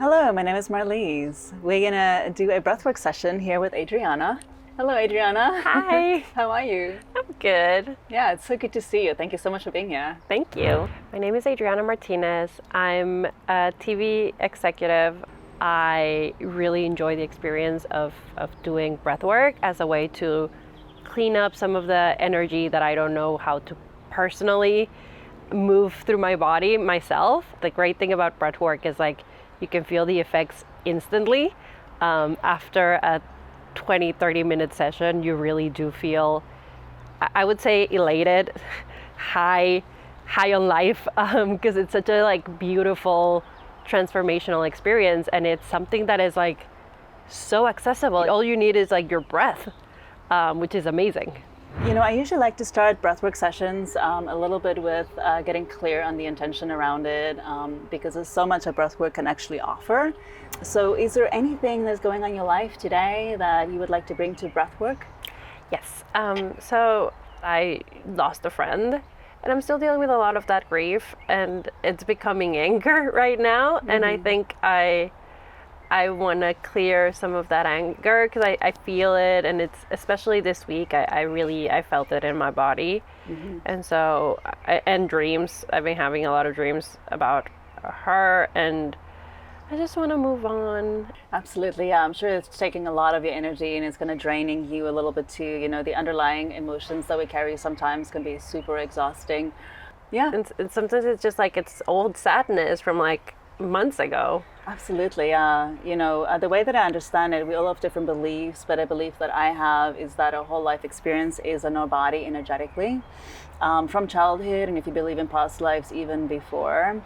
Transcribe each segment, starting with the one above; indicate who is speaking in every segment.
Speaker 1: Hello, my name is Marlize. We're gonna do a breathwork session here with Andriana. Hello, Andriana.
Speaker 2: Hi.
Speaker 1: How are you?
Speaker 2: I'm good.
Speaker 1: Yeah, it's so good to see you. Thank you so much for being here.
Speaker 2: Thank you. My name is Andriana Martinez. I'm a TV executive. I really enjoy the experience of doing breathwork as a way to clean up some of the energy that I don't know how to personally move through my body myself. The great thing about breathwork is you can feel the effects instantly. After a 20-30 minute session, you really do feel, I would say, elated, high on life, because it's such a beautiful transformational experience, and it's something that is so accessible. All you need is your breath, which is amazing.
Speaker 1: You know, I usually like to start breathwork sessions a little bit with getting clear on the intention around it, because there's so much that breathwork can actually offer. So is there anything that's going on in your life today that you would like to bring to breathwork?
Speaker 2: Yes. So I lost a friend, and I'm still dealing with a lot of that grief, and it's becoming anger right now. Mm-hmm. And I think I want to clear some of that anger because I feel it, and it's especially this week. I felt it in my body. Mm-hmm. And so and dreams. I've been having a lot of dreams about her, and I just want to move on.
Speaker 1: Absolutely, yeah. I'm sure it's taking a lot of your energy, and it's kind of draining you a little bit too. You know, the underlying emotions that we carry sometimes can be super exhausting. Yeah.
Speaker 2: And sometimes it's just it's old sadness from months ago.
Speaker 1: Absolutely. You know, the way that I understand it, we all have different beliefs, but a belief that I have is that our whole life experience is in our body energetically, from childhood, and if you believe in past lives, even before.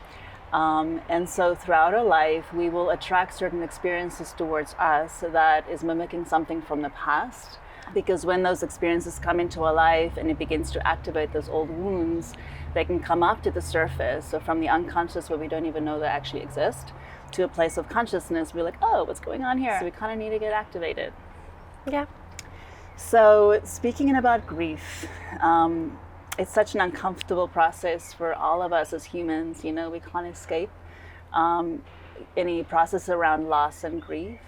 Speaker 1: And so throughout our life, we will attract certain experiences towards us that is mimicking something from the past. Because when those experiences come into our life and it begins to activate those old wounds, they can come up to the surface. So from the unconscious, where we don't even know they actually exist, to a place of consciousness, we're like, oh, what's going on here? So we kind of need to get activated.
Speaker 2: Yeah.
Speaker 1: So speaking about grief, it's such an uncomfortable process for all of us as humans. You know, we can't escape any process around loss and grief.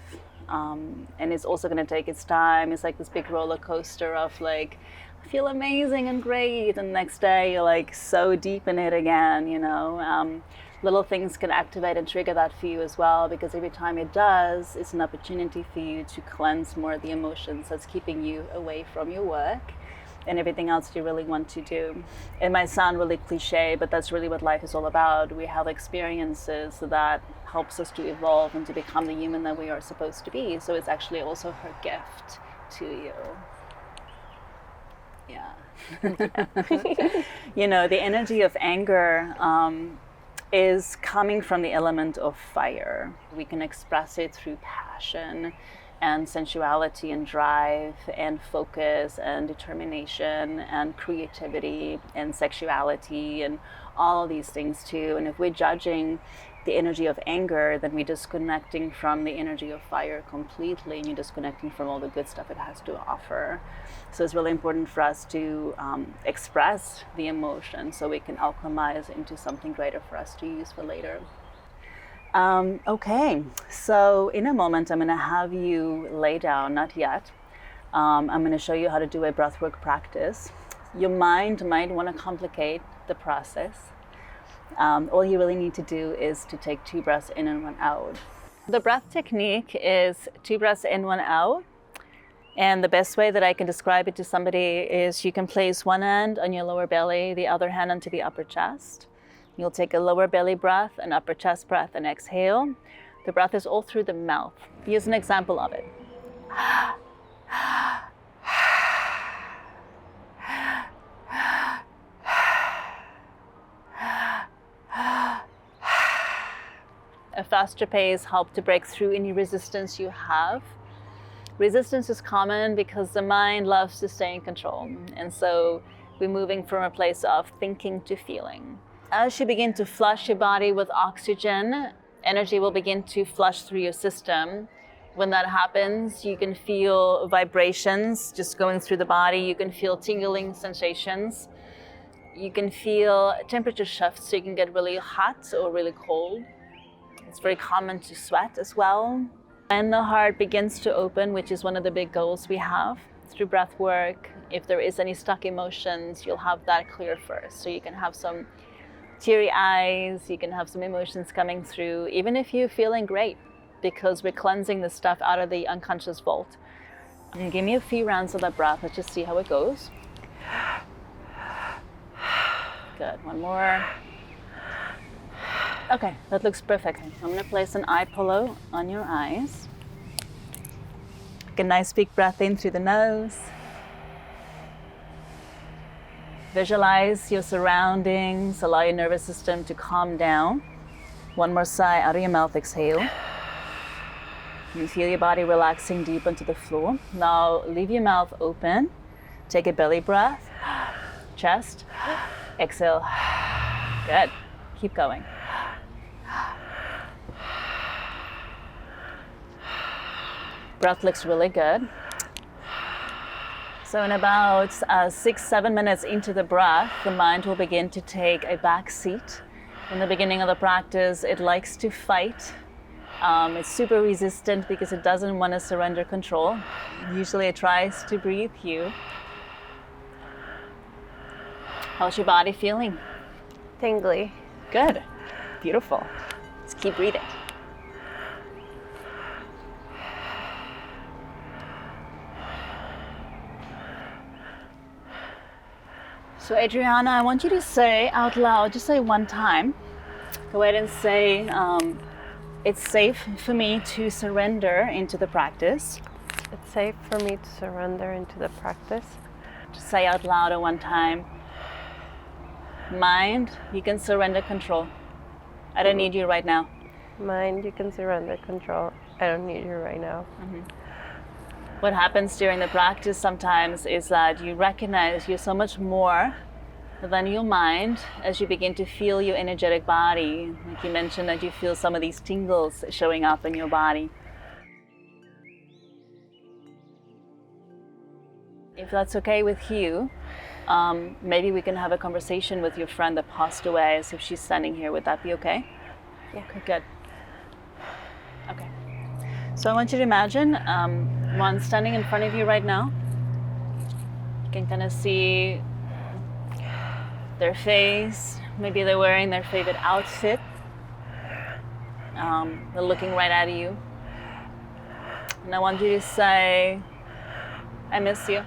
Speaker 1: And it's also going to take its time. It's like this big roller coaster of I feel amazing and great, and the next day you're so deep in it again, you know. Little things can activate and trigger that for you as well, because every time it does, it's an opportunity for you to cleanse more of the emotions that's keeping you away from your work and everything else you really want to do. It might sound really cliche, but that's really what life is all about. We have experiences that helps us to evolve and to become the human that we are supposed to be. So it's actually also her gift to you. Yeah. You know, the energy of anger is coming from the element of fire. We can express it through passion and sensuality and drive and focus and determination and creativity and sexuality and all of these things too. And if we're judging the energy of anger, then we're disconnecting from the energy of fire completely, and you're disconnecting from all the good stuff it has to offer. So it's really important for us to express the emotion so we can alchemize into something greater for us to use for later. Okay, so in a moment I'm going to have you lay down, not yet. I'm going to show you how to do a breathwork practice. Your mind might want to complicate the process. All you really need to do is to take 2 breaths in and 1 out. The breath technique is 2 breaths in, 1 out. And the best way that I can describe it to somebody is you can place one hand on your lower belly, the other hand onto the upper chest. You'll take a lower belly breath, an upper chest breath, and exhale. The breath is all through the mouth. Here's an example of it. A faster pace helps to break through any resistance you have. Resistance is common because the mind loves to stay in control. And so we're moving from a place of thinking to feeling. As you begin to flush your body with oxygen, energy will begin to flush through your system. When that happens, you can feel vibrations just going through the body. You can feel tingling sensations. You can feel temperature shifts, so you can get really hot or really cold. It's very common to sweat as well. When the heart begins to open, which is one of the big goals we have through breath work, if there is any stuck emotions, you'll have that clear first. So you can have some teary eyes, you can have some emotions coming through, even if you're feeling great, because we're cleansing the stuff out of the unconscious vault. And give me a few rounds of that breath. Let's just see how it goes. Good, one more. Okay, that looks perfect. I'm gonna place an eye pillow on your eyes. Take a nice big breath in through the nose. Visualize your surroundings, allow your nervous system to calm down. One more sigh out of your mouth, exhale. You feel your body relaxing deep onto the floor. Now leave your mouth open. Take a belly breath, chest, exhale. Good, keep going. Breath looks really good. So in about 6-7 minutes into the breath, the mind will begin to take a back seat. In the beginning of the practice, it likes to fight. It's super resistant because it doesn't want to surrender control. Usually it tries to breathe you. How's your body feeling?
Speaker 2: Tingly.
Speaker 1: Good. Beautiful. Let's keep breathing. So Andriana, I want you to say out loud, just say one time. Go ahead and say, it's safe for me to surrender into the practice.
Speaker 2: It's safe for me to surrender into the practice.
Speaker 1: Just say out loud at one time. Mind, you can surrender control. I don't need you right now.
Speaker 2: Mind, you can surrender control. I don't need you right now.
Speaker 1: Mm-hmm. What happens during the practice sometimes is that you recognize you're so much more than your mind as you begin to feel your energetic body. Like you mentioned that you feel some of these tingles showing up in your body. If that's okay with you, maybe we can have a conversation with your friend that passed away as if she's standing here. Would that be okay?
Speaker 2: Yeah.
Speaker 1: Okay, good. Okay. So I want you to imagine one standing in front of you right now. You can kind of see their face. Maybe they're wearing their favorite outfit. They're looking right at you. And I want you to say, I miss you.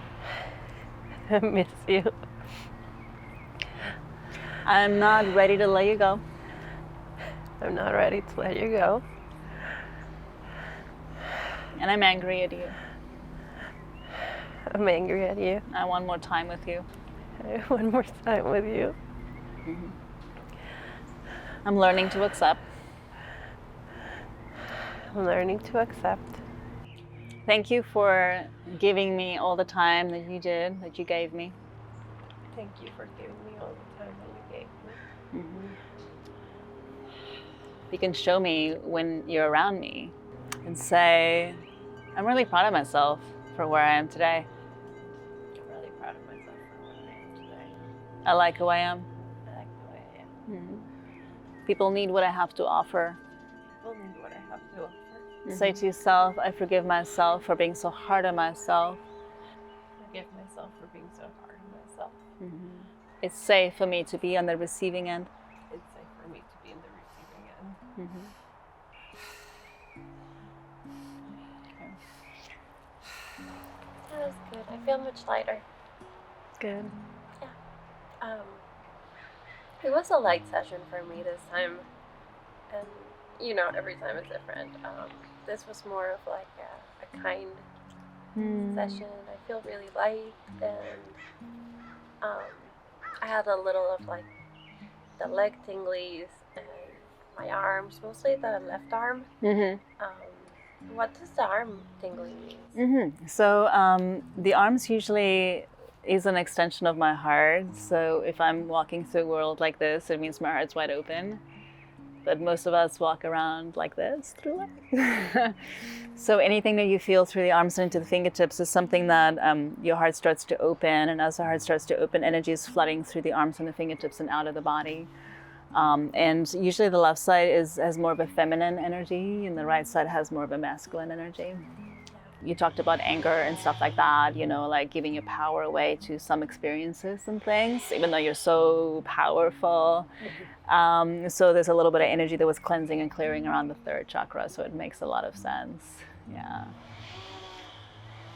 Speaker 2: I miss you.
Speaker 1: I'm not ready to let you go.
Speaker 2: I'm not ready to let you go.
Speaker 1: And I'm angry at you.
Speaker 2: I'm angry at you.
Speaker 1: I want more time with you.
Speaker 2: I want more time with you.
Speaker 1: Mm-hmm. I'm learning to accept.
Speaker 2: I'm learning to accept.
Speaker 1: Thank you for giving me all the time that you gave me.
Speaker 2: Thank you for giving me all the time that you gave me.
Speaker 1: Mm-hmm. You can show me when you're around me and say, I'm really proud of myself for where I am today.
Speaker 2: I'm really proud of myself for where I am today.
Speaker 1: I like who I am.
Speaker 2: I like the way I am.
Speaker 1: Mm-hmm. People need what I have to offer.
Speaker 2: People need what I have to offer.
Speaker 1: Mm-hmm. Say to yourself, I forgive myself for being so hard on myself.
Speaker 2: Forgive myself for being so hard on myself.
Speaker 1: Mm-hmm. It's safe for me to be on the receiving end.
Speaker 2: It's safe for me to be in the receiving end.
Speaker 1: Mm-hmm.
Speaker 2: That was good. I feel much lighter.
Speaker 1: Good.
Speaker 2: Yeah. It was a light session for me this time, and every time is different. This was more of like a kind session. I feel really light, and I had a little of like the leg tinglies and my arms, mostly the left arm.
Speaker 1: Mm-hmm.
Speaker 2: What does the arm tingling mean?
Speaker 1: Mm-hmm. So the arms usually is an extension of my heart. So if I'm walking through the world like this, it means my heart's wide open. But most of us walk around like this through life. So anything that you feel through the arms and into the fingertips is something that your heart starts to open. And as the heart starts to open, energy is flooding through the arms and the fingertips and out of the body. And usually the left side has more of a feminine energy and the right side has more of a masculine energy. You talked about anger and stuff like that, like giving your power away to some experiences and things, even though you're so powerful. So there's a little bit of energy that was cleansing and clearing around the third chakra, so it makes a lot of sense. Yeah.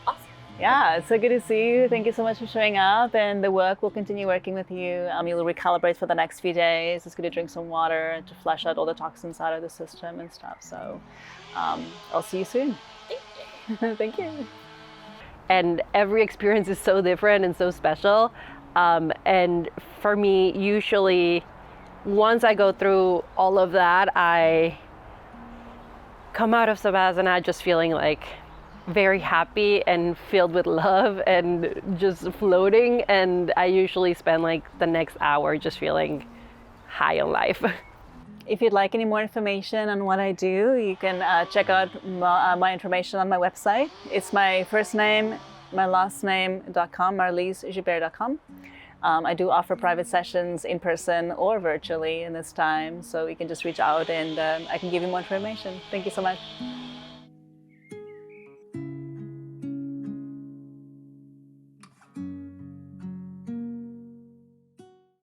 Speaker 2: Awesome.
Speaker 1: Yeah, it's so good to see you. Thank you so much for showing up, and the work will continue working with you. You'll recalibrate for the next few days. It's good to drink some water to flush out all the toxins out of the system and stuff. So I'll see you soon. Thank you.
Speaker 2: And every experience is so different and so special. And for me, usually, once I go through all of that, I come out of Savasana just feeling like very happy and filled with love and just floating. And I usually spend like the next hour just feeling high on life.
Speaker 1: If you'd like any more information on what I do, you can check out my information on my website. It's my first name, my last name.com, marlizejoubert.com. I do offer private sessions in person or virtually in this time, so you can just reach out and I can give you more information. Thank you so much.